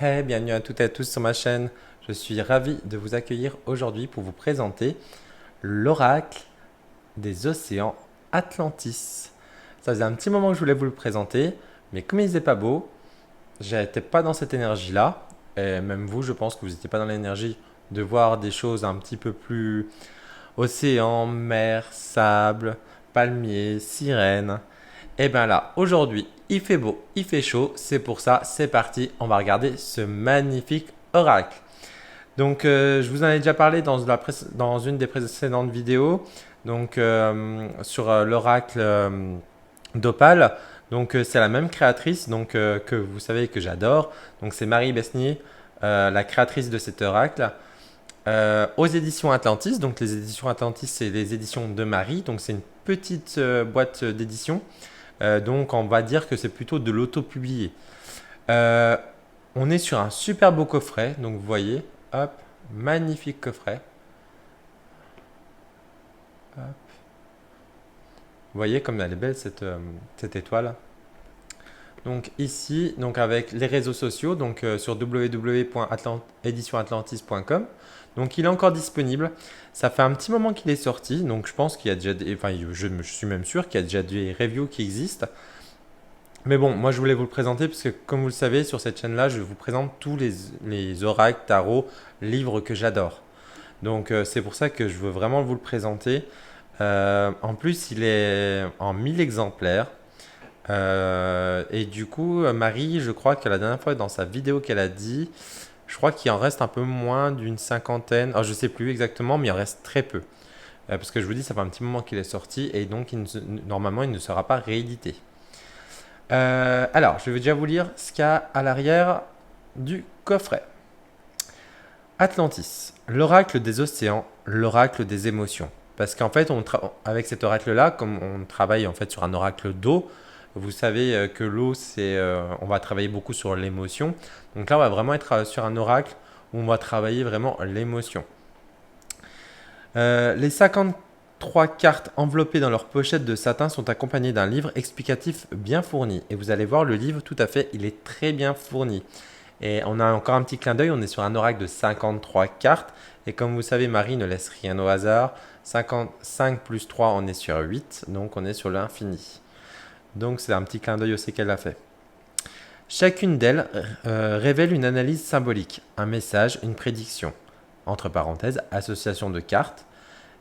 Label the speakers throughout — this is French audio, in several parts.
Speaker 1: Hey, bienvenue à toutes et à tous sur ma chaîne. Je suis ravi de vous accueillir aujourd'hui pour vous présenter l'oracle des océans Atlantis. Ça faisait un petit moment que je voulais vous le présenter, mais comme il faisait pas beau, j'étais pas dans cette énergie-là. Et même vous, je pense que vous n'étiez pas dans l'énergie de voir des choses un petit peu plus océan, mer, sable, palmiers, sirènes. Et bien là, aujourd'hui, il fait beau, il fait chaud, c'est pour ça, c'est parti, on va regarder ce magnifique oracle. Donc, je vous en ai déjà parlé dans une des précédentes vidéos, donc sur l'oracle d'Opale. Donc, c'est la même créatrice, donc que vous savez que j'adore. Donc, c'est Marie Besnier, la créatrice de cet oracle. Aux éditions Atlantis, donc les éditions Atlantis, c'est les éditions de Marie, donc c'est une petite boîte d'édition. Donc on va dire que c'est plutôt de l'auto-publié. Euh, on est sur un super beau coffret, donc vous voyez, hop, magnifique coffret. Hop. Vous voyez comme elle est belle cette étoile. Donc ici, donc avec les réseaux sociaux, donc sur www.editionatlantis.com. Donc il est encore disponible. Ça fait un petit moment qu'il est sorti, donc je pense qu'il y a déjà enfin je suis même sûr qu'il y a déjà des reviews qui existent. Mais bon, moi je voulais vous le présenter parce que comme vous le savez, sur cette chaîne-là, je vous présente tous les oracles, tarots, livres que j'adore. Donc c'est pour ça que je veux vraiment vous le présenter. En plus, il est en 1000 exemplaires. Et du coup, Marie, je crois que la dernière fois dans sa vidéo qu'elle a dit, je crois qu'il en reste un peu moins d'une cinquantaine. Alors, je sais plus exactement, mais il en reste très peu. Parce que je vous dis, ça fait un petit moment qu'il est sorti et donc normalement, il ne sera pas réédité. Alors, je vais déjà vous lire ce qu'il y a à l'arrière du coffret. Atlantis, l'oracle des océans, l'oracle des émotions. Parce qu'en fait, avec cet oracle-là, comme on travaille en fait sur un oracle d'eau, vous savez que l'eau, on va travailler beaucoup sur l'émotion. Donc là, on va vraiment être sur un oracle où on va travailler vraiment l'émotion. Les 53 cartes enveloppées dans leur pochette de satin sont accompagnées d'un livre explicatif bien fourni. Et vous allez voir, le livre, tout à fait, il est très bien fourni. Et on a encore un petit clin d'œil, on est sur un oracle de 53 cartes. Et comme vous savez, Marie ne laisse rien au hasard. 55 plus 3, on est sur 8, donc on est sur l'infini. Donc c'est un petit clin d'œil aussi qu'elle a fait. Chacune d'elles révèle une analyse symbolique, un message, une prédiction. Entre parenthèses, association de cartes,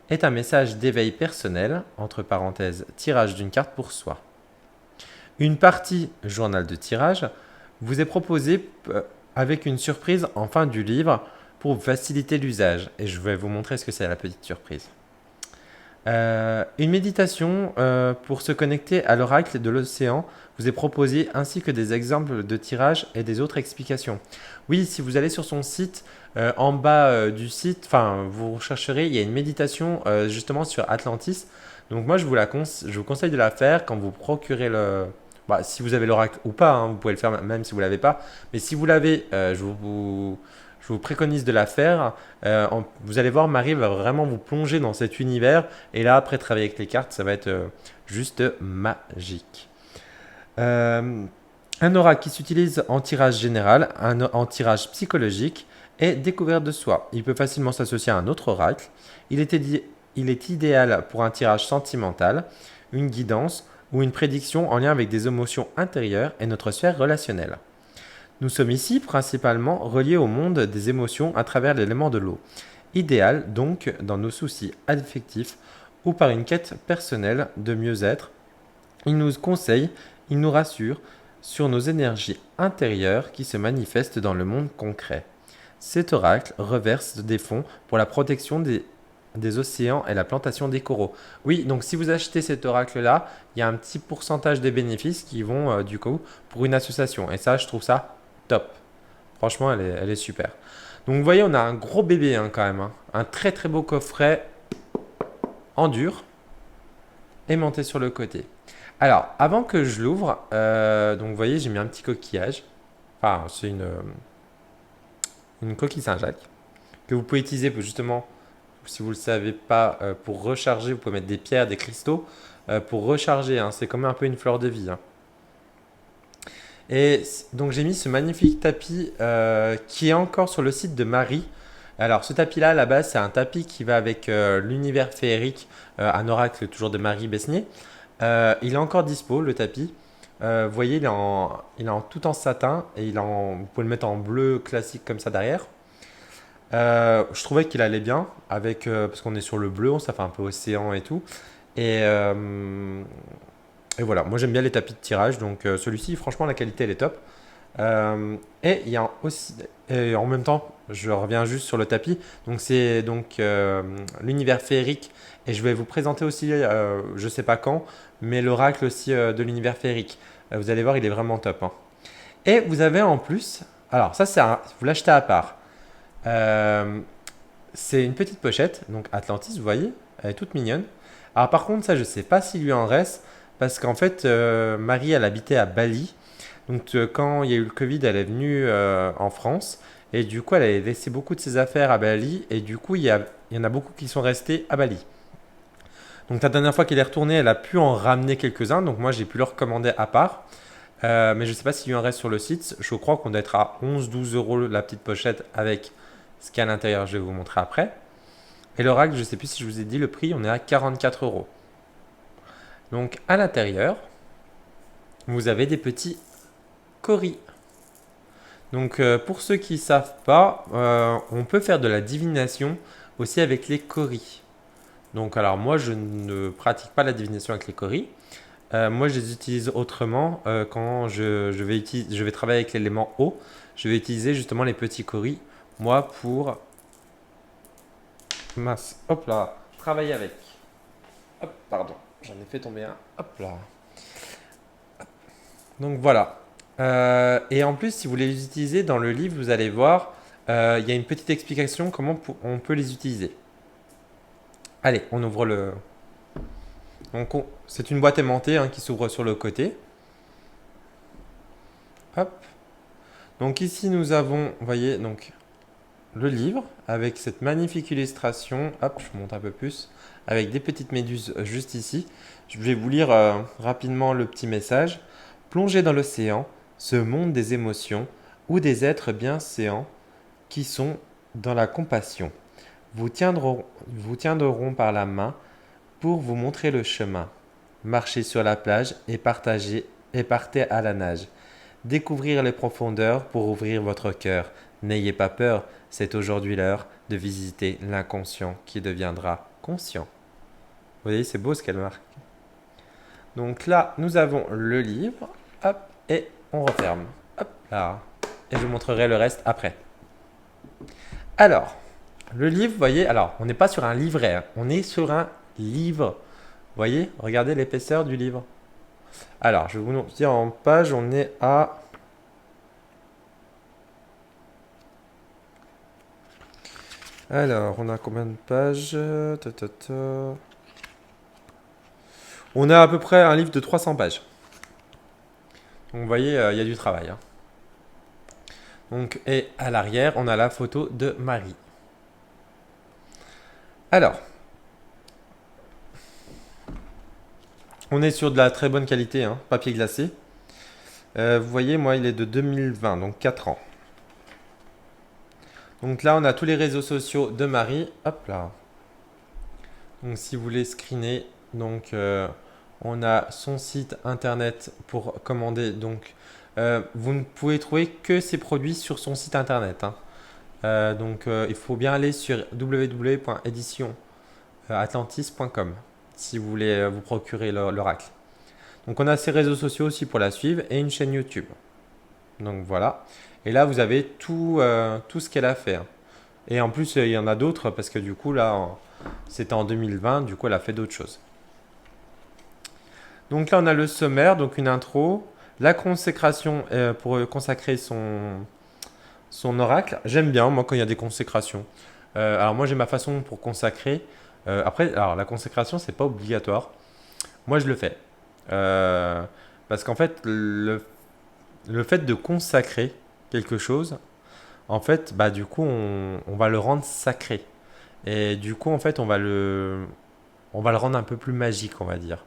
Speaker 1: est un message d'éveil personnel, entre parenthèses, tirage d'une carte pour soi. Une partie journal de tirage vous est proposée avec une surprise en fin du livre pour vous faciliter l'usage. Et je vais vous montrer ce que c'est la petite surprise. Une méditation pour se connecter à l'oracle de l'océan vous est proposée ainsi que des exemples de tirage et des autres explications. Oui, si vous allez sur son site, en bas du site, enfin vous rechercherez, il y a une méditation justement sur Atlantis. Donc moi je vous conseille de la faire quand vous procurez le... Bah, si vous avez l'oracle ou pas, hein, vous pouvez le faire même si vous ne l'avez pas. Mais si vous l'avez, je vous préconise de la faire. Vous allez voir, Marie va vraiment vous plonger dans cet univers. Et là, après travailler avec les cartes, ça va être juste magique. Euh, un oracle qui s'utilise en tirage général, en tirage psychologique et découverte de soi. Il peut facilement s'associer à un autre oracle. Il est idéal pour un tirage sentimental, une guidance ou une prédiction en lien avec des émotions intérieures et notre sphère relationnelle. Nous sommes ici principalement reliés au monde des émotions à travers l'élément de l'eau. Idéal donc dans nos soucis affectifs ou par une quête personnelle de mieux-être. Il nous conseille, il nous rassure sur nos énergies intérieures qui se manifestent dans le monde concret. Cet oracle reverse des fonds pour la protection des océans et la plantation des coraux. Oui, donc si vous achetez cet oracle-là, il y a un petit pourcentage des bénéfices qui vont du coup pour une association. Et ça, je trouve ça top. Franchement, elle est super. Donc vous voyez, on a un gros bébé hein, quand même. Hein. Un très très beau coffret en dur aimanté sur le côté. Alors, avant que je l'ouvre, donc vous voyez, j'ai mis un petit coquillage. Enfin, c'est une coquille Saint-Jacques que vous pouvez utiliser pour justement, si vous ne le savez pas, pour recharger. Vous pouvez mettre des pierres, des cristaux pour recharger. Hein. C'est comme un peu une fleur de vie. Hein. Donc j'ai mis ce magnifique tapis qui est encore sur le site de Marie. Alors ce tapis-là, à la base, c'est un tapis qui va avec l'univers féerique, un oracle toujours de Marie Besnier. Il est encore dispo, le tapis. Vous voyez, il est en tout en satin et vous pouvez le mettre en bleu classique comme ça derrière. Je trouvais qu'il allait bien parce qu'on est sur le bleu, ça fait un peu océan et tout. Et, euh, et voilà, moi j'aime bien les tapis de tirage, donc celui-ci, franchement, la qualité elle est top. Et il y a aussi, et en même temps, je reviens juste sur le tapis. Donc c'est donc l'univers féerique, et je vais vous présenter aussi, je sais pas quand, mais l'oracle aussi de l'univers féerique. Vous allez voir, il est vraiment top, hein. Et vous avez en plus, alors ça vous l'achetez à part. Euh, c'est une petite pochette, donc Atlantis, vous voyez, elle est toute mignonne. Alors par contre, ça, je sais pas s'il lui en reste, parce qu'en fait, Marie, elle habitait à Bali. Donc quand il y a eu le Covid, elle est venue en France, et du coup, elle avait laissé beaucoup de ses affaires à Bali, et du coup, il y en a beaucoup qui sont restés à Bali. Donc la dernière fois qu'elle est retournée, elle a pu en ramener quelques-uns, donc moi, j'ai pu leur commander à part. Mais je ne sais pas s'il y en reste sur le site. Je crois qu'on doit être à 11-12 € la petite pochette avec ce qu'il y a à l'intérieur. Je vais vous montrer après. Et l'oracle, je ne sais plus si je vous ai dit le prix, on est à 44 €. Donc à l'intérieur, vous avez des petits coris. Donc pour ceux qui ne savent pas, on peut faire de la divination aussi avec les coris. Donc alors moi, je ne pratique pas la divination avec les coris. Moi, je les utilise autrement quand je vais travailler avec l'élément eau. Je vais utiliser justement les petits coris, moi, pour hop là, travailler avec. Hop, pardon, j'en ai fait tomber un. Hop là. Donc voilà. Et en plus, si vous les utilisez dans le livre, vous allez voir, il y a une petite explication comment on peut les utiliser. Allez, on ouvre le. Donc c'est une boîte aimantée hein, qui s'ouvre sur le côté. Hop. Donc ici nous avons, vous voyez, donc le livre avec cette magnifique illustration. Hop, je monte un peu plus. Avec des petites méduses juste ici. Je vais vous lire rapidement le petit message. Plongez dans l'océan, ce monde des émotions, où des êtres bienséants qui sont dans la compassion vous tiendront par la main pour vous montrer le chemin. Marchez sur la plage et partez à la nage. Découvrir les profondeurs pour ouvrir votre cœur. N'ayez pas peur, c'est aujourd'hui l'heure de visiter l'inconscient qui deviendra conscient. Vous voyez, c'est beau ce qu'elle marque. Donc là, nous avons le livre. Hop, et on referme. Hop là. Et je vous montrerai le reste après. Alors, le livre, vous voyez, alors, on n'est pas sur un livret, hein, on est sur un livre. Vous voyez, regardez l'épaisseur du livre. Alors, je vais vous dire en page, on est à. Alors, on a combien de pages? On a à peu près un livre de 300 pages. Donc, vous voyez, il y a du travail, hein. Donc, et à l'arrière, on a la photo de Marie. Alors, on est sur de la très bonne qualité, hein, papier glacé. Vous voyez, moi, il est de 2020, donc 4 ans. Donc là, on a tous les réseaux sociaux de Marie. Hop là. Donc si vous voulez screener, donc on a son site internet pour commander. Donc vous ne pouvez trouver que ses produits sur son site internet, hein. Donc il faut bien aller sur www.editionatlantis.com si vous voulez vous procurer l'oracle. Donc on a ses réseaux sociaux aussi pour la suivre et une chaîne YouTube. Donc voilà. Et là, vous avez tout ce qu'elle a fait, hein. Et en plus, il y en a d'autres parce que du coup, là, c'était en 2020. Du coup, elle a fait d'autres choses. Donc là, on a le sommaire, donc une intro, la consécration pour consacrer son oracle. J'aime bien, moi, quand il y a des consécrations. Alors moi, j'ai ma façon pour consacrer. Après, alors la consécration, c'est pas obligatoire. Moi, je le fais. Parce qu'en fait, le fait de consacrer quelque chose, en fait, bah, du coup, on va le rendre sacré. Et du coup, en fait, on va le rendre un peu plus magique, on va dire.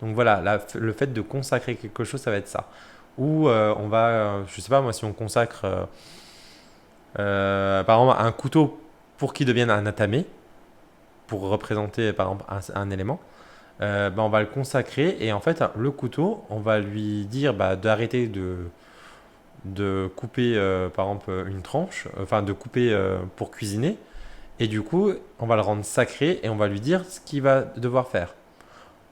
Speaker 1: Donc voilà, le fait de consacrer quelque chose, ça va être ça. Ou on va, je sais pas moi, si on consacre par exemple un couteau pour qu'il devienne un atame, pour représenter par exemple un élément, bah, on va le consacrer et en fait le couteau, on va lui dire bah, d'arrêter de couper par exemple une tranche, enfin de couper pour cuisiner. Et du coup, on va le rendre sacré et on va lui dire ce qu'il va devoir faire.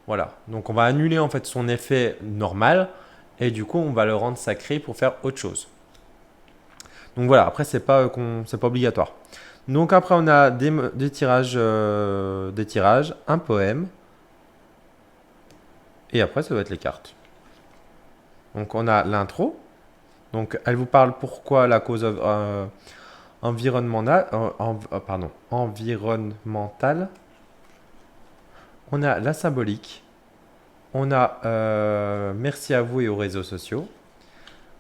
Speaker 1: Voilà. Donc on va annuler en fait son effet normal et du coup on va le rendre sacré pour faire autre chose. Donc voilà, après c'est pas obligatoire. Donc après on a des tirages, un poème et après ça va être les cartes. Donc on a l'intro. Donc elle vous parle pourquoi la cause environnementale, environnementale. On a la symbolique. On a merci à vous et aux réseaux sociaux.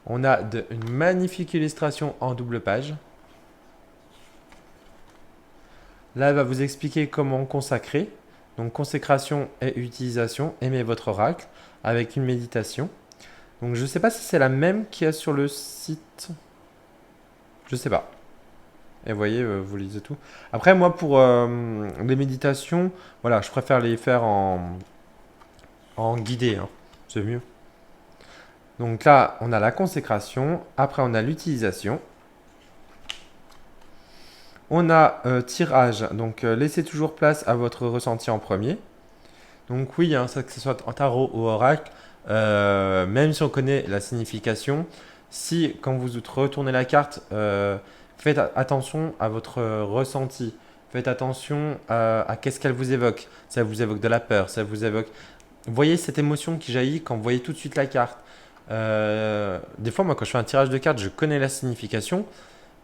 Speaker 1: On a une magnifique illustration en double page. Là, elle va vous expliquer comment consacrer. Donc, consécration et utilisation. Aimez votre oracle avec une méditation. Donc, je ne sais pas si c'est la même qu'il y a sur le site. Je ne sais pas. Et vous voyez, vous lisez tout. Après, moi, pour les méditations, voilà, je préfère les faire en guidé, hein. C'est mieux. Donc là, on a la consécration. Après, on a l'utilisation. On a tirage. Donc, laissez toujours place à votre ressenti en premier. Donc oui, hein, ça, que ce soit en tarot ou oracle, même si on connaît la signification, si quand vous retournez la carte, faites attention à votre ressenti. Faites attention à qu'est-ce qu'elle vous évoque. Ça vous évoque de la peur, ça vous évoque... Vous voyez cette émotion qui jaillit quand vous voyez tout de suite la carte. Des fois, moi, quand je fais un tirage de cartes, je connais la signification,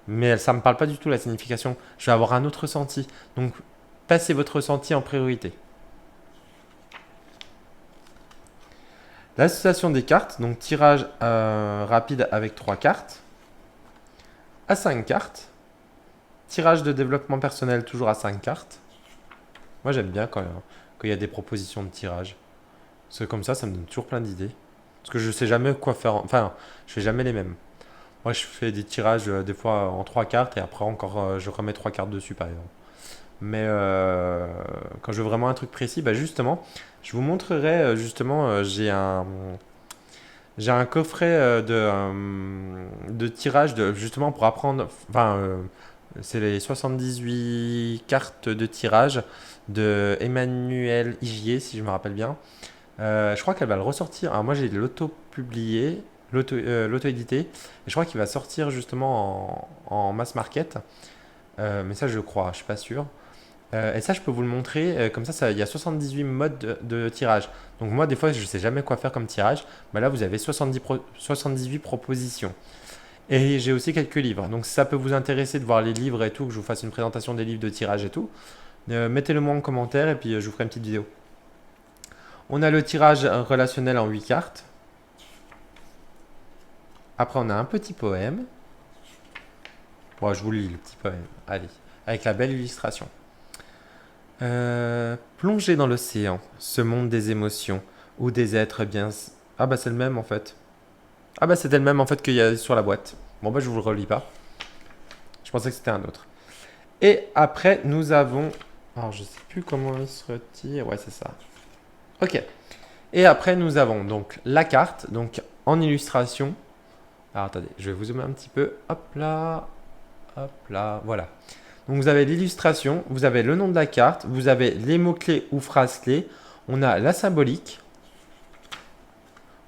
Speaker 1: mais ça ne me parle pas du tout la signification. Je vais avoir un autre ressenti. Donc, passez votre ressenti en priorité. L'association des cartes, donc tirage rapide avec 3 cartes, à 5 cartes. Tirage de développement personnel toujours à 5 cartes. Moi j'aime bien quand il y a des propositions de tirage. Parce que comme ça me donne toujours plein d'idées. Parce que je sais jamais quoi faire. Enfin, je fais jamais les mêmes. Moi je fais des tirages des fois en 3 cartes et après encore je remets 3 cartes dessus par exemple. Mais quand je veux vraiment un truc précis, bah justement, je vous montrerai justement, j'ai un coffret de tirage justement pour apprendre. Enfin, c'est les 78 cartes de tirage de Emmanuel Igier, si je me rappelle bien. Je crois qu'elle va le ressortir. Alors moi, j'ai l'auto-publié, l'auto-édité. Et je crois qu'il va sortir justement en mass market. Mais ça, je crois, je suis pas sûr. Et ça, je peux vous le montrer. Comme ça, il y a 78 modes de tirage. Donc moi, des fois, je ne sais jamais quoi faire comme tirage. Mais là, vous avez 78 propositions. Et j'ai aussi quelques livres. Donc si ça peut vous intéresser de voir les livres et tout, que je vous fasse une présentation des livres de tirage et tout, mettez-le moi en commentaire et puis je vous ferai une petite vidéo. On a le tirage relationnel en 8 cartes. Après, on a un petit poème. Bon, je vous le lis, le petit poème. Allez, avec la belle illustration. Plongez dans l'océan, ce monde des émotions, où des êtres bien... Ah bah c'est le même en fait. Ah bah c'était le même en fait qu'il y a sur la boîte. Bon bah je vous le relis pas. Je pensais que c'était un autre. Et après nous avons... Alors je sais plus comment il se retire. Ouais c'est ça. Ok. Et après nous avons donc la carte, donc en illustration. Alors attendez, je vais vous zoomer un petit peu. Hop là, voilà. Donc vous avez l'illustration, vous avez le nom de la carte, vous avez les mots-clés ou phrases-clés, on a la symbolique,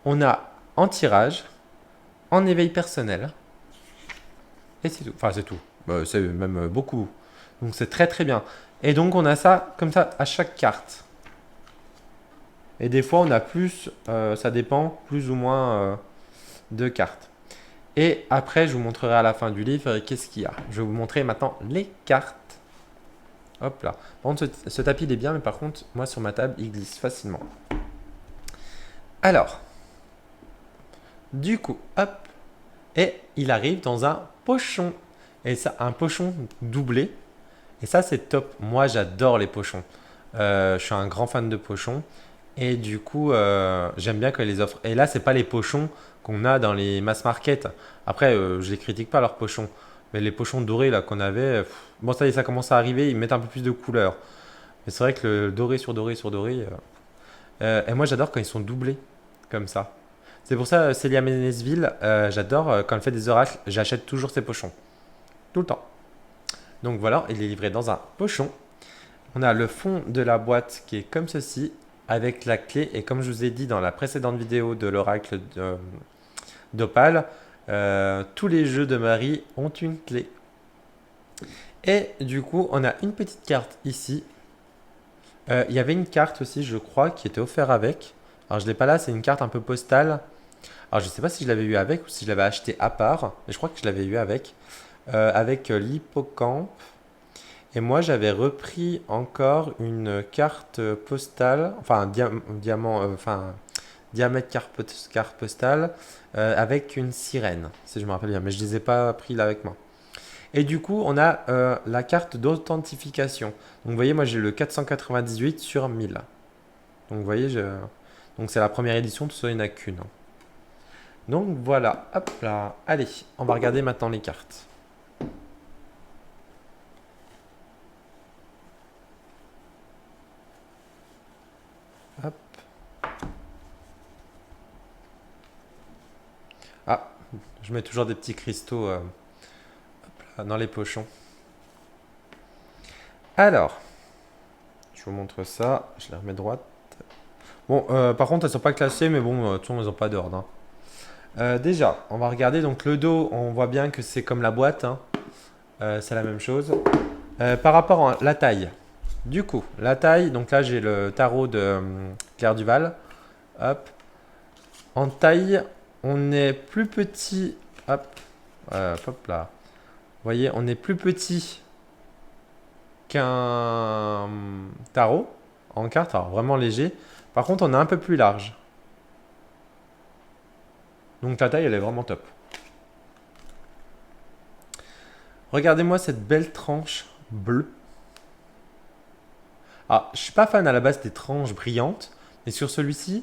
Speaker 1: on a en tirage, en éveil personnel, et c'est tout. Enfin c'est tout, c'est même beaucoup. Donc c'est très très bien. Et donc on a ça comme ça à chaque carte. Et des fois on a plus, ça dépend, plus ou moins de cartes. Et après, je vous montrerai à la fin du livre qu'est-ce qu'il y a. Je vais vous montrer maintenant les cartes. Hop là. Par contre, ce tapis, il est bien, mais par contre, moi, sur ma table, il glisse facilement. Alors, du coup, hop. Et il arrive dans un pochon. Et ça, un pochon doublé. Et ça, c'est top. Moi, j'adore les pochons. Je suis un grand fan de pochons. Et du coup, j'aime bien qu'elle les offre. Et là, c'est pas les pochons qu'on a dans les mass market. Après, je les critique pas leurs pochons. Mais les pochons dorés là qu'on avait, bon ça y est, ça commence à arriver, ils mettent un peu plus de couleur. Mais c'est vrai que le doré sur doré sur doré. Et moi j'adore quand ils sont doublés, comme ça. C'est pour ça, Célia Ménézeville, j'adore quand elle fait des oracles, j'achète toujours ses pochons. Tout le temps. Donc voilà, il est livré dans un pochon. On a le fond de la boîte qui est comme ceci, avec la clé. Et comme je vous ai dit dans la précédente vidéo de l'oracle d'Opale, tous les jeux de Marie ont une clé. Et du coup, on a une petite carte ici. Il y avait une carte aussi, je crois, qui était offerte avec. Alors je l'ai pas là, c'est une carte un peu postale. Alors je sais pas si je l'avais eu avec ou si je l'avais acheté à part. Mais je crois que je l'avais eu avec l'hippocampe. Et moi, j'avais repris encore une carte postale, enfin un diamant, enfin diamètre carte postale avec une sirène, si je me rappelle bien. Mais je les ai pas pris là avec moi. Et du coup, on a la carte d'authentification. Donc, vous voyez, moi j'ai le 498 sur 1000. Donc, vous voyez, donc c'est la première édition, tout ça, il n'y en a qu'une. Donc, voilà, hop là. Allez, on va regarder maintenant les cartes. Hop. Ah, je mets toujours des petits cristaux hop là, dans les pochons. Alors, je vous montre ça. Je les remets droite. Bon, par contre, elles sont pas classées, mais bon, de toute façon, elles n'ont pas d'ordre, hein. Déjà, on va regarder donc le dos. On voit bien que c'est comme la boîte, hein. C'est la même chose. Par rapport à la taille. Du coup, la taille, donc là j'ai le tarot de Claire Duval. Hop. En taille, on est plus petit. Hop. Hop là. Vous voyez, on est plus petit qu'un tarot en carte, alors vraiment léger. Par contre, on est un peu plus large. Donc ta taille, elle est vraiment top. Regardez-moi cette belle tranche bleue. Ah, je suis pas fan à la base des tranches brillantes, mais sur celui-ci,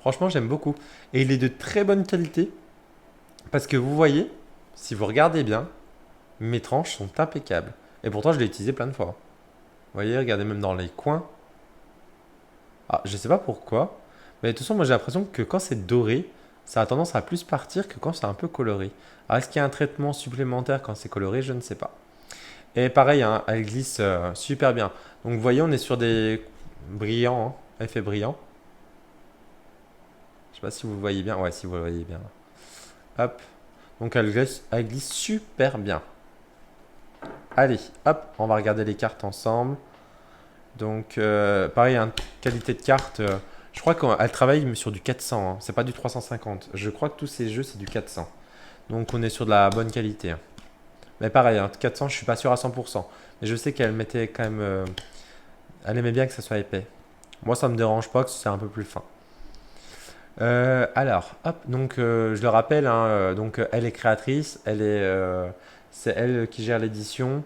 Speaker 1: franchement, j'aime beaucoup. Et il est de très bonne qualité parce que vous voyez, si vous regardez bien, mes tranches sont impeccables. Et pourtant, je l'ai utilisé plein de fois. Vous voyez, regardez même dans les coins. Ah, je sais pas pourquoi, mais de toute façon, moi j'ai l'impression que quand c'est doré, ça a tendance à plus partir que quand c'est un peu coloré. Alors, est-ce qu'il y a un traitement supplémentaire quand c'est coloré? Je ne sais pas. Et pareil, hein, elle glisse super bien. Donc, vous voyez, on est sur des brillants, hein, effet brillant. Je sais pas si vous le voyez bien. Ouais, si vous le voyez bien. Hop. Donc, elle glisse super bien. Allez, hop, on va regarder les cartes ensemble. Donc, pareil, hein, qualité de carte. Je crois qu'elle travaille sur du 400, hein. C'est pas du 350. Je crois que tous ces jeux, c'est du 400. Donc, on est sur de la bonne qualité, hein. Mais pareil, hein, 400, je suis pas sûr à 100%. Mais je sais qu'elle mettait quand même. Elle aimait bien que ça soit épais. Moi, ça me dérange pas que c'est un peu plus fin. Alors, hop, donc je le rappelle, hein, donc elle est créatrice, c'est elle qui gère l'édition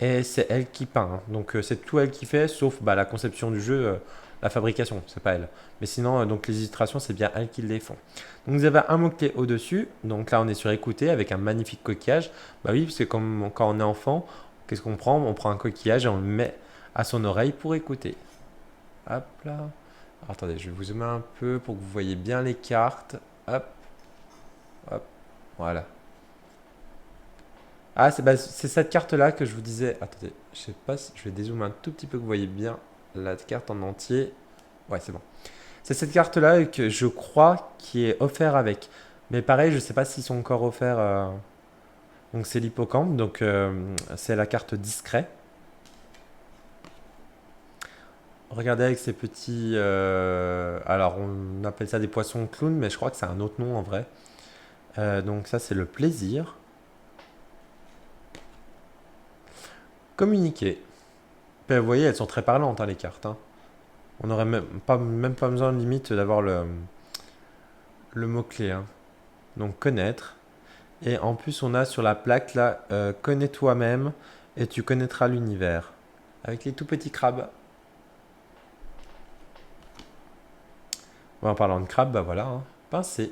Speaker 1: et c'est elle qui peint, hein. Donc c'est tout elle qui fait, sauf bah, la conception du jeu, la fabrication, c'est pas elle. Mais sinon, donc les illustrations, c'est bien elle qui les font. Donc vous avez un mot-clé au-dessus, donc là on est sur écouter avec un magnifique coquillage. Bah oui, parce que comme quand on est enfant, qu'est-ce qu'on prend? On prend un coquillage et on le met à son oreille pour écouter. Hop là. Alors, attendez, je vais vous zoomer un peu pour que vous voyez bien les cartes. Hop, hop, voilà. Ah, c'est cette carte-là que je vous disais. Attendez, je sais pas si je vais dézoomer un tout petit peu que vous voyez bien la carte en entier. Ouais, c'est bon. C'est cette carte-là que je crois qui est offert avec. Mais pareil, je sais pas s'ils sont encore offerts. Donc c'est l'hippocampe, donc c'est la carte discret. Regardez avec ces petits. Alors, on appelle ça des poissons clowns, mais je crois que c'est un autre nom en vrai. Donc, ça, c'est le plaisir. Communiquer. Ben, vous voyez, elles sont très parlantes, hein, les cartes, hein. On n'aurait même pas besoin, limite, d'avoir le mot-clé, hein. Donc, connaître. Et en plus, on a sur la plaque là, connais toi-même et tu connaîtras l'univers. Avec les tout petits crabes. En parlant de crabe, bah voilà, hein. Pincé.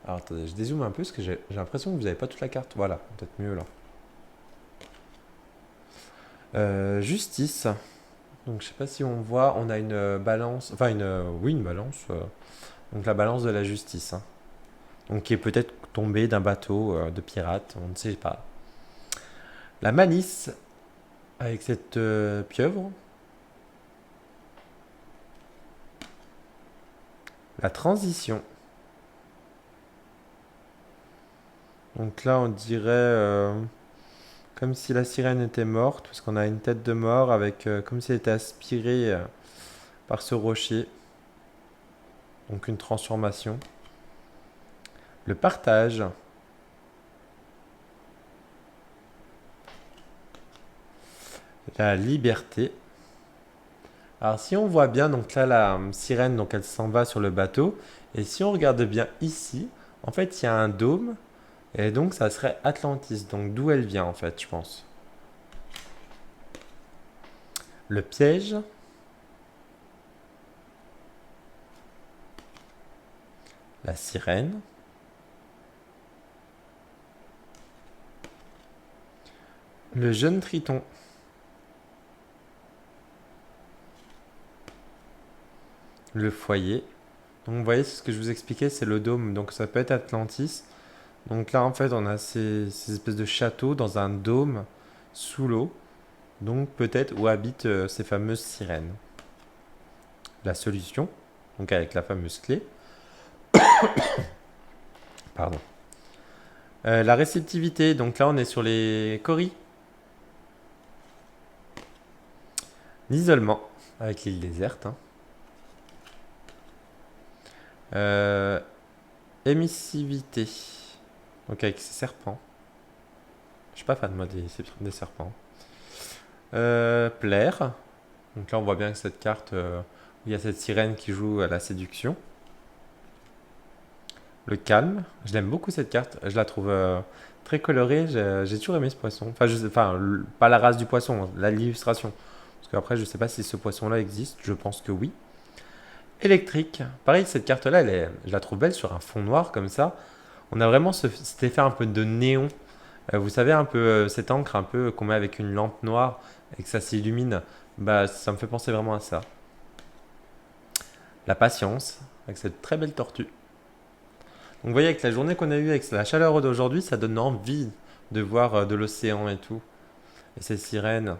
Speaker 1: Alors attendez, je dézoome un peu parce que j'ai l'impression que vous n'avez pas toute la carte. Voilà, peut-être mieux là. Justice. Donc je sais pas si on voit, on a une balance, enfin oui, une balance. Donc la balance de la justice, hein. Donc qui est peut-être tombée d'un bateau de pirates, on ne sait pas. La malice avec cette pieuvre. La transition. Donc là, on dirait comme si la sirène était morte, parce qu'on a une tête de mort avec comme si elle était aspirée par ce rocher. Donc une transformation. Le partage. La liberté. Alors si on voit bien, donc là la sirène, donc elle s'en va sur le bateau. Et si on regarde bien ici, en fait il y a un dôme. Et donc ça serait Atlantis. Donc d'où elle vient en fait, je pense. Le piège. La sirène. Le jeune Triton. Le foyer. Donc vous voyez, c'est ce que je vous expliquais, c'est le dôme. Donc ça peut être Atlantis. Donc là, en fait, on a ces espèces de châteaux dans un dôme sous l'eau. Donc peut-être où habitent ces fameuses sirènes. La solution, donc avec la fameuse clé. Pardon. La réceptivité, donc là on est sur les coris. L'isolement, avec l'île déserte, hein. Euh, émissivité, donc avec ces serpents. Je suis pas fan moi des serpents. Plaire, donc là on voit bien que cette carte, où il y a cette sirène qui joue à la séduction. Le calme, je l'aime beaucoup cette carte, je la trouve très colorée, j'ai toujours aimé ce poisson. Enfin, pas la race du poisson, hein, l'illustration. Parce qu'après je sais pas si ce poisson-là existe, je pense que oui. Électrique, pareil cette carte-là, je la trouve belle sur un fond noir comme ça. On a vraiment cet effet un peu de néon. Vous savez, un peu cette encre un peu qu'on met avec une lampe noire et que ça s'illumine. Bah, ça me fait penser vraiment à ça. La patience, avec cette très belle tortue. Donc vous voyez, avec la journée qu'on a eue, avec la chaleur d'aujourd'hui, ça donne envie de voir de l'océan et tout. Et ces sirènes.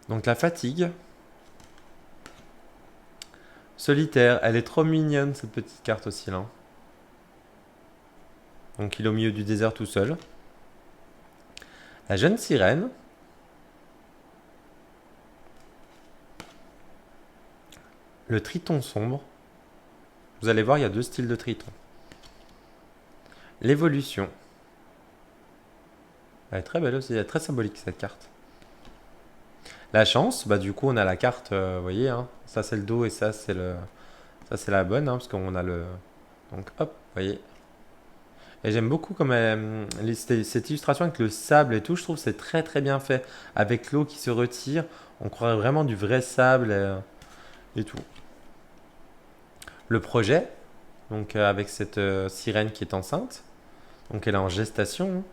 Speaker 1: Donc la fatigue. Solitaire, elle est trop mignonne cette petite carte aussi là. Donc il est au milieu du désert tout seul. La jeune sirène. Le triton sombre. Vous allez voir, il y a deux styles de triton. L'évolution. Elle est très belle aussi, elle est très symbolique cette carte. La chance, bah du coup on a la carte, vous voyez, hein, ça c'est le dos et ça c'est la bonne, hein, parce qu'on a le, donc hop, vous voyez. Et j'aime beaucoup comme cette illustration avec le sable et tout, je trouve que c'est très très bien fait, avec l'eau qui se retire, on croirait vraiment du vrai sable et tout. Le projet, donc avec cette sirène qui est enceinte, donc elle est en gestation, hein.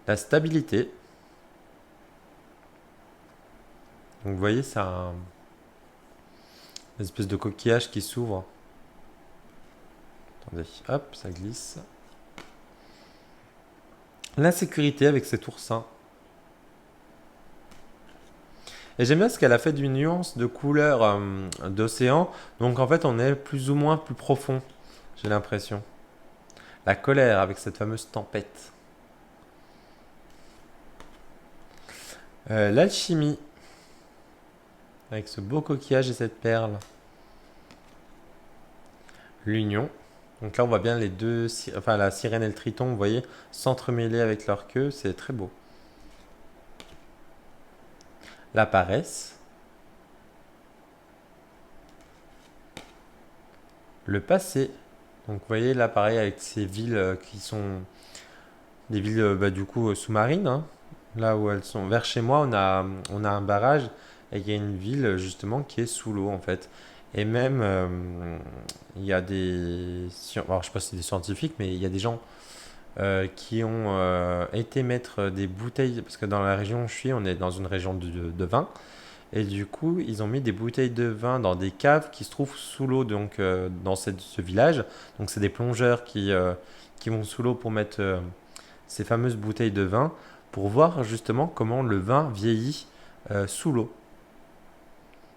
Speaker 1: La stabilité, donc vous voyez c'est une espèce de coquillage qui s'ouvre. Attendez, hop, ça glisse. L'insécurité avec cet oursin. Et j'aime bien ce qu'elle a fait d'une nuance de couleur d'océan. Donc en fait, on est plus ou moins plus profond, j'ai l'impression. La colère avec cette fameuse tempête. L'alchimie avec ce beau coquillage et cette perle. L'union. Donc là, on voit bien les deux, enfin la sirène et le triton, vous voyez, s'entremêler avec leur queue, c'est très beau. La paresse. Le passé. Donc vous voyez là, pareil, avec ces villes qui sont des villes du coup sous-marines, hein. Là où elles sont. Vers chez moi, on a un barrage et il y a une ville justement qui est sous l'eau en fait. Et même, il y a alors je sais pas si c'est des scientifiques, mais il y a des gens qui ont été mettre des bouteilles, parce que dans la région où je suis, on est dans une région de vin, et du coup, ils ont mis des bouteilles de vin dans des caves qui se trouvent sous l'eau, donc dans ce village. Donc c'est des plongeurs qui vont sous l'eau pour mettre ces fameuses bouteilles de vin, pour voir justement comment le vin vieillit sous l'eau.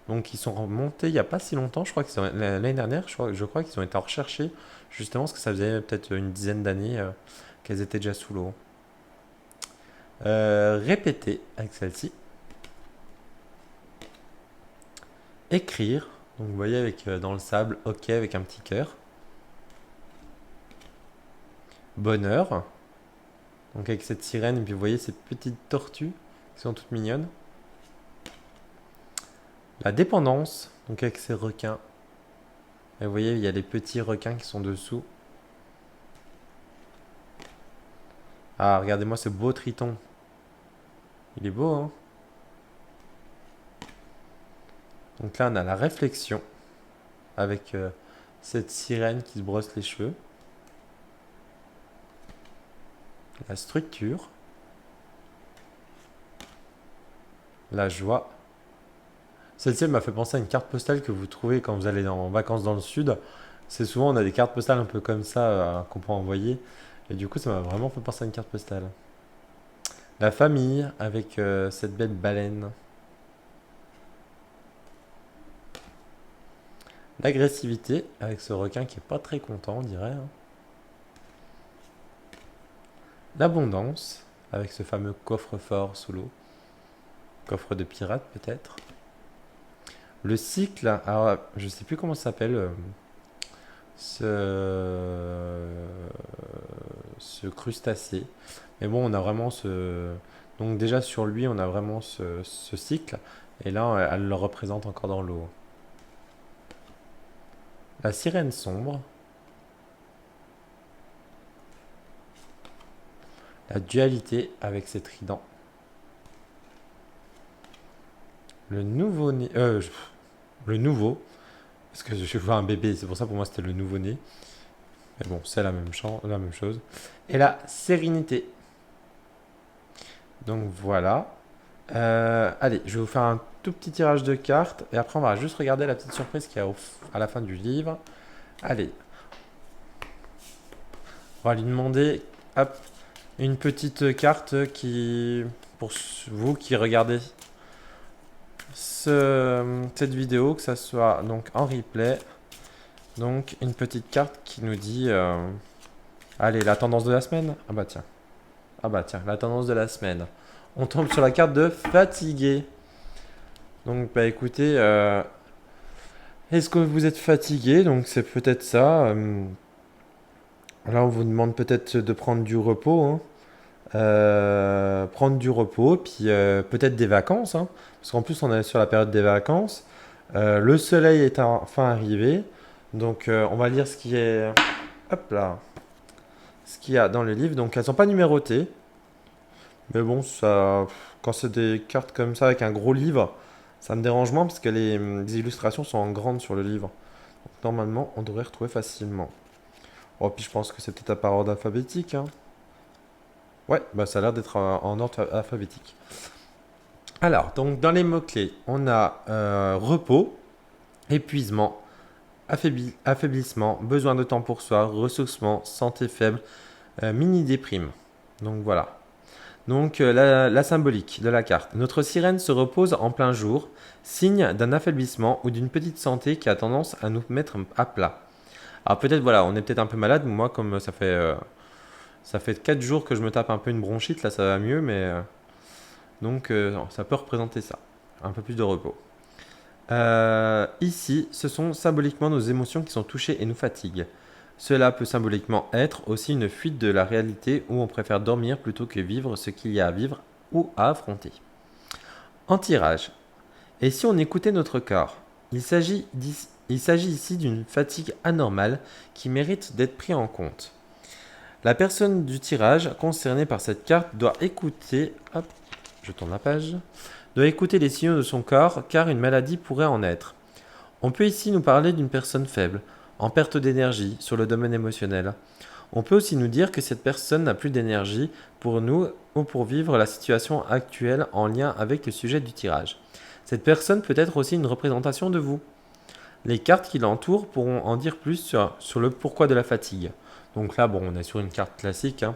Speaker 1: Donc ils sont remontés il n'y a pas si longtemps, je crois que c'est l'année dernière, je crois qu'ils ont été recherchés justement parce que ça faisait peut-être une dizaine d'années qu'elles étaient déjà sous l'eau. Répéter avec celle-ci. Écrire. Donc vous voyez avec dans le sable, ok avec un petit cœur. Bonheur. Donc avec cette sirène, et puis vous voyez ces petites tortues qui sont toutes mignonnes. La dépendance, donc avec ces requins. Et vous voyez, il y a les petits requins qui sont dessous. Ah, regardez-moi ce beau triton. Il est beau, hein? Donc là, on a la réflexion avec cette sirène qui se brosse les cheveux. La structure. La joie. Celle-ci, elle m'a fait penser à une carte postale que vous trouvez quand vous allez en vacances dans le sud. C'est souvent, on a des cartes postales un peu comme ça qu'on peut envoyer. Et du coup, ça m'a vraiment fait penser à une carte postale. La famille avec cette belle baleine. L'agressivité avec ce requin qui est pas très content, on dirait, hein. L'abondance avec ce fameux coffre-fort sous l'eau. Coffre de pirate peut-être. Le cycle, alors je sais plus comment ça s'appelle ce crustacé. Mais bon, on a vraiment ce... Donc déjà sur lui, on a vraiment ce cycle. Et là, elle le représente encore dans l'eau. La sirène sombre. La dualité avec ses tridents. Le nouveau-né... le nouveau. Parce que je vois un bébé, c'est pour ça pour moi c'était le nouveau-né. Mais bon, c'est la même chose. Et la sérénité. Donc voilà. Allez, je vais vous faire un tout petit tirage de cartes. Et après, on va juste regarder la petite surprise qu'il y a à la fin du livre. Allez. On va lui demander hop, une petite carte qui, pour vous qui regardez cette vidéo, que ça soit donc en replay. Donc une petite carte qui nous dit allez, la tendance de la semaine. Ah bah tiens. La tendance de la semaine. On tombe sur la carte de fatigué. Donc bah écoutez, est-ce que vous êtes fatigué? Donc c'est peut-être ça. Là on vous demande peut-être de prendre du repos, hein. Prendre du repos, puis peut-être des vacances, hein. Parce qu'en plus on est sur la période des vacances. Le soleil est enfin arrivé. Donc on va lire ce qui est... Hop là. Ce qu'il y a dans le livre. Donc elles ne sont pas numérotées. Mais bon, ça, quand c'est des cartes comme ça avec un gros livre, ça me dérange moins parce que les illustrations sont en grande sur le livre. Donc, normalement, on devrait retrouver facilement. Oh, puis je pense que c'est peut-être par ordre alphabétique, hein. Ouais, bah ça a l'air d'être en ordre alphabétique. Alors, donc dans les mots-clés, on a repos, épuisement, affaiblissement, besoin de temps pour soi, ressourcement, santé faible, mini-déprime. Donc voilà. Donc la symbolique de la carte. Notre sirène se repose en plein jour, signe d'un affaiblissement ou d'une petite santé qui a tendance à nous mettre à plat. Alors peut-être voilà, on est peut-être un peu malade. Moi comme ça fait 4 jours que je me tape un peu une bronchite, là ça va mieux, mais donc ça peut représenter ça. Un peu plus de repos. Ici, ce sont symboliquement nos émotions qui sont touchées et nous fatiguent. Cela peut symboliquement être aussi une fuite de la réalité où on préfère dormir plutôt que vivre ce qu'il y a à vivre ou à affronter. En tirage. Et si on écoutait notre corps? Il s'agit ici d'une fatigue anormale qui mérite d'être pris en compte. La personne du tirage concernée par cette carte doit écouter, hop, je tourne la page, doit écouter les signaux de son corps car une maladie pourrait en être. On peut ici nous parler d'une personne faible, en perte d'énergie sur le domaine émotionnel. On peut aussi nous dire que cette personne n'a plus d'énergie pour nous ou pour vivre la situation actuelle en lien avec le sujet du tirage. Cette personne peut être aussi une représentation de vous. Les cartes qui l'entourent pourront en dire plus sur le pourquoi de la fatigue. Donc là, bon, on est sur une carte classique, hein.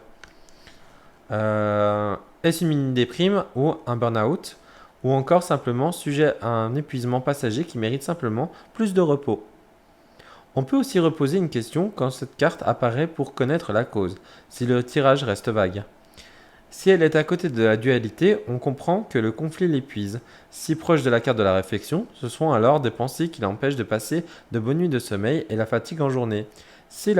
Speaker 1: Est-ce une mini-déprime ou un burn-out? Ou encore simplement sujet à un épuisement passager qui mérite simplement plus de repos. On peut aussi reposer une question quand cette carte apparaît pour connaître la cause, si le tirage reste vague. Si elle est à côté de la dualité, on comprend que le conflit l'épuise. Si proche de la carte de la réflexion, ce sont alors des pensées qui l'empêchent de passer de bonnes nuits de sommeil et la fatigue en journée. Si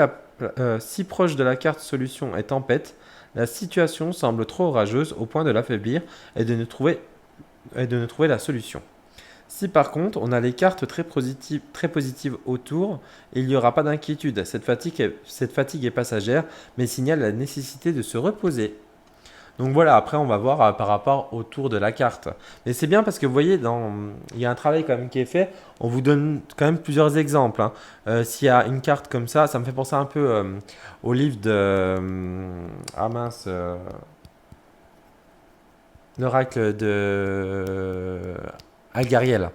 Speaker 1: proche de la carte solution est tempête, la situation semble trop orageuse au point de l'affaiblir et de ne trouver la solution. Si par contre on a les cartes très positives autour, il n'y aura pas d'inquiétude. Cette fatigue est passagère, mais signale la nécessité de se reposer. Donc voilà, après on va voir par rapport au tour de la carte. Mais c'est bien parce que vous voyez, il y a un travail quand même qui est fait. On vous donne quand même plusieurs exemples, hein. S'il y a une carte comme ça me fait penser un peu au livre de... ah mince, l'oracle de Algariel.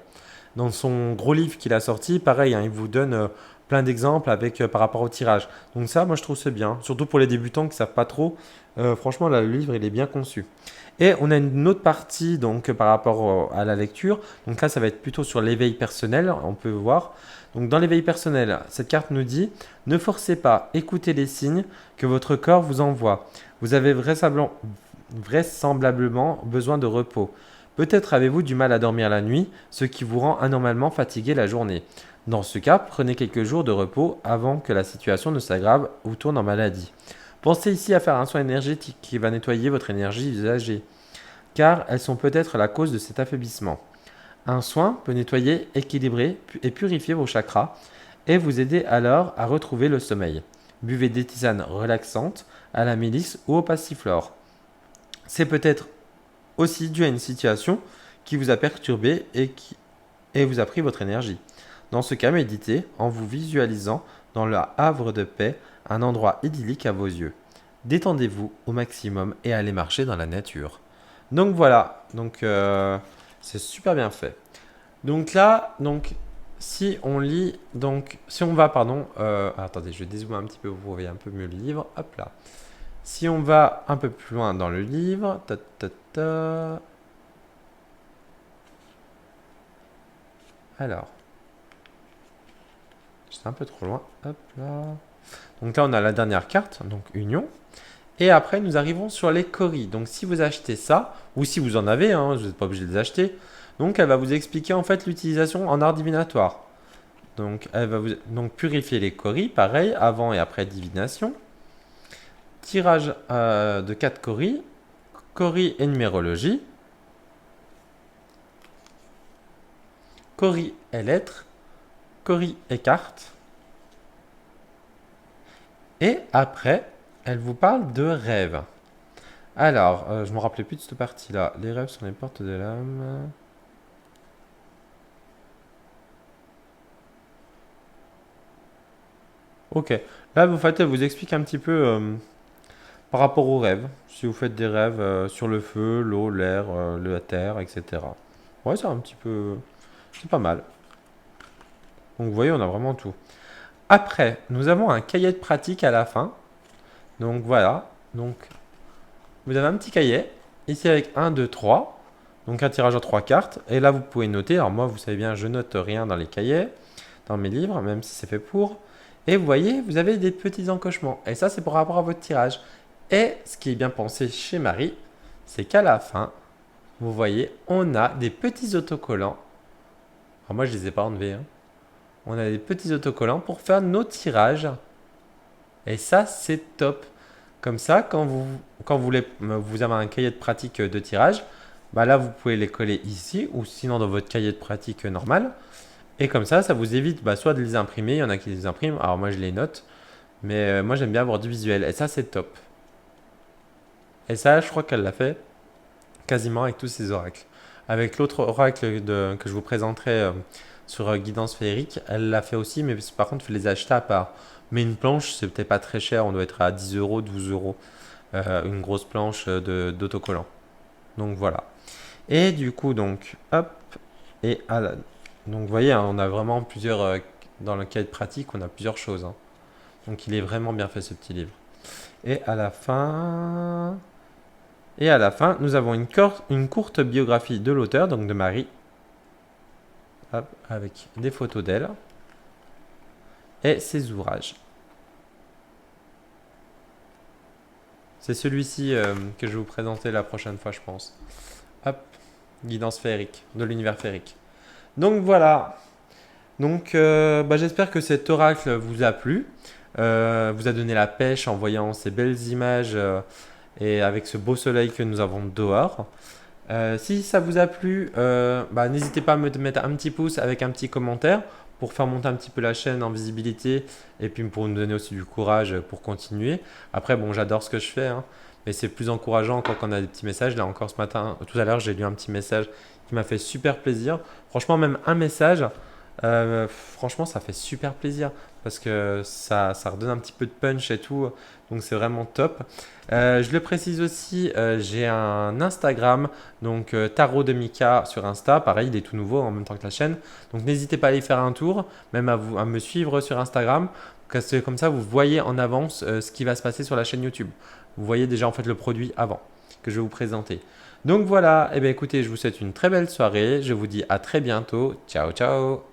Speaker 1: Dans son gros livre qu'il a sorti, pareil, hein, il vous donne plein d'exemples avec par rapport au tirage. Donc ça, moi je trouve c'est bien, surtout pour les débutants qui ne savent pas trop. Franchement, là, le livre, il est bien conçu. Et on a une autre partie donc par rapport à la lecture. Donc là, ça va être plutôt sur l'éveil personnel, on peut voir. Donc dans l'éveil personnel, cette carte nous dit ne forcez pas, écoutez les signes que votre corps vous envoie. Vous avez vraisemblablement besoin de repos. Peut-être avez-vous du mal à dormir la nuit, ce qui vous rend anormalement fatigué la journée. Dans ce cas, prenez quelques jours de repos avant que la situation ne s'aggrave ou tourne en maladie. Pensez ici à faire un soin énergétique qui va nettoyer votre énergie usagée, car elles sont peut-être la cause de cet affaiblissement. Un soin peut nettoyer, équilibrer et purifier vos chakras et vous aider alors à retrouver le sommeil. Buvez des tisanes relaxantes à la mélisse ou au passiflore. C'est peut-être aussi dû à une situation qui vous a perturbé et vous a pris votre énergie. Dans ce cas, méditez en vous visualisant dans le havre de paix, un endroit idyllique à vos yeux. Détendez-vous au maximum et allez marcher dans la nature. Donc voilà, c'est super bien fait. Donc là, si on lit, si on va, attendez, je vais dézoomer un petit peu, vous voyez un peu mieux le livre. Hop là. Si on va un peu plus loin dans le livre, alors, c'est un peu trop loin. Hop là. Donc là, on a la dernière carte, donc Union. Et après, nous arrivons sur les coris. Donc si vous achetez ça, ou si vous en avez, hein, vous n'êtes pas obligé de les acheter. Donc elle va vous expliquer en fait l'utilisation en art divinatoire. Donc elle va vous purifier les coris, pareil, avant et après divination. Tirage de 4 coris, coris et numérologie, coris et lettres, coris et cartes. Et après, elle vous parle de rêves. Alors, je ne me rappelais plus de cette partie-là. Les rêves sont les portes de l'âme. Ok. Là, en fait, elle vous explique un petit peu par rapport aux rêves. Si vous faites des rêves sur le feu, l'eau, l'air, la terre, etc. Ouais, c'est un petit peu... C'est pas mal. Donc, vous voyez, on a vraiment tout. Après, nous avons un cahier de pratique à la fin. Donc, voilà. Donc, vous avez un petit cahier. Ici, avec 1, 2, 3. Donc, un tirage à 3 cartes. Et là, vous pouvez noter. Alors, moi, vous savez bien, je note rien dans les cahiers, dans mes livres, même si c'est fait pour. Et vous voyez, vous avez des petits encochements. Et ça, c'est par rapport à votre tirage. Et ce qui est bien pensé chez Marie, c'est qu'à la fin, vous voyez, on a des petits autocollants. Alors moi, je ne les ai pas enlevés, hein. On a des petits autocollants pour faire nos tirages. Et ça, c'est top. Comme ça, vous avez un cahier de pratique de tirage, bah là, vous pouvez les coller ici ou sinon dans votre cahier de pratique normal. Et comme ça vous évite soit de les imprimer. Il y en a qui les impriment. Alors moi, je les note. Mais moi, j'aime bien avoir du visuel. Et ça, c'est top. Et ça, je crois qu'elle l'a fait quasiment avec tous ses oracles. avec l'autre oracle que je vous présenterai sur Guidance Féerique, elle l'a fait aussi, mais par contre, il faut les acheter à part. Mais une planche, c'est peut-être pas très cher, on doit être à 10 euros, 12 euros, une grosse planche d'autocollant. Donc voilà. Et du coup, donc, hop, donc vous voyez, hein, on a vraiment plusieurs, dans le cas de pratique, on a plusieurs choses, hein. Donc il est vraiment bien fait ce petit livre. Et à la fin, nous avons une courte biographie de l'auteur, donc de Marie, hop, avec des photos d'elle et ses ouvrages. C'est celui-ci que je vais vous présenter la prochaine fois, je pense. Hop, Guidance féerique, de l'univers féerique. Donc voilà. Donc j'espère que cet oracle vous a plu, vous a donné la pêche en voyant ces belles images et avec ce beau soleil que nous avons dehors. Si ça vous a plu, n'hésitez pas à me mettre un petit pouce avec un petit commentaire pour faire monter un petit peu la chaîne en visibilité et puis pour nous donner aussi du courage pour continuer. Après, bon, j'adore ce que je fais, hein, mais c'est plus encourageant quand on a des petits messages. Là encore ce matin, tout à l'heure, j'ai lu un petit message qui m'a fait super plaisir. Franchement, même un message, franchement, ça fait super plaisir parce que ça redonne un petit peu de punch et tout. Donc c'est vraiment top. Je le précise aussi, j'ai un Instagram, donc Tarot de Mika sur Insta. Pareil, il est tout nouveau en même temps que la chaîne. Donc n'hésitez pas à aller faire un tour, même à me suivre sur Instagram. Parce que comme ça, vous voyez en avance ce qui va se passer sur la chaîne YouTube. Vous voyez déjà en fait le produit avant que je vais vous présenter. Donc voilà, et bien écoutez, je vous souhaite une très belle soirée. Je vous dis à très bientôt. Ciao, ciao!